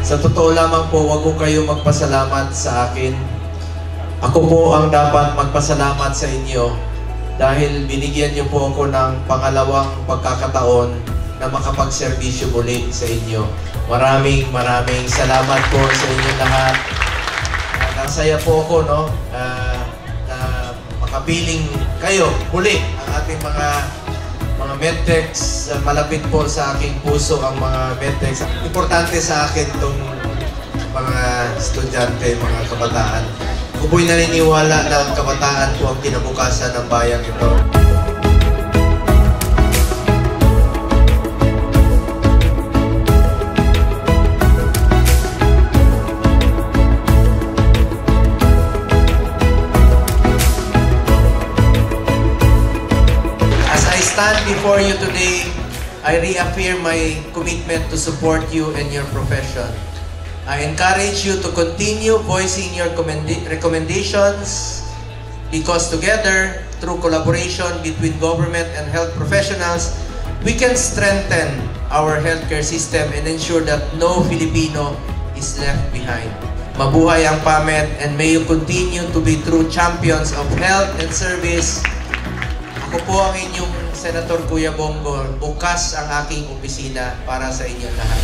Sa totoo lamang po, wag ko kayo magpasalamat sa akin. Ako po ang dapat magpasalamat sa inyo dahil binigyan niyo po ako ng pangalawang pagkakataon na makapagserbisyo muli sa inyo. Maraming salamat po sa inyo lahat. Nasaya po ako, no? Na makapiling kayo muli ang ating mga medtechs. Malapit po sa aking puso ang mga medtechs. Importante sa akin itong mga estudyante, mga kabataan. Ako po'y naniniwala na ang kabataan po ang kinabukasan ng bayang ito. As I stand before you today, I reaffirm my commitment to support you and your profession. I encourage you to continue voicing your recommendations because together, through collaboration between government and health professionals, we can strengthen our healthcare system and ensure that no Filipino is left behind. Mabuhay ang PAMED, and may you continue to be true champions of health and service. Ako po ang inyong Senator Kuya Bongo. Bukas ang aking opisina para sa inyong lahat.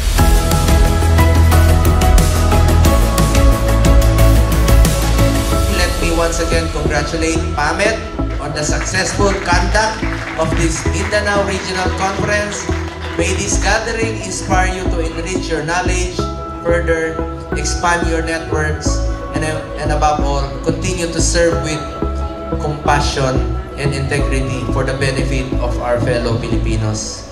Once again, congratulate PAMED on the successful conduct of this Mindanao Regional Conference. May this gathering inspire you to enrich your knowledge, further expand your networks, and above all, continue to serve with compassion and integrity for the benefit of our fellow Filipinos.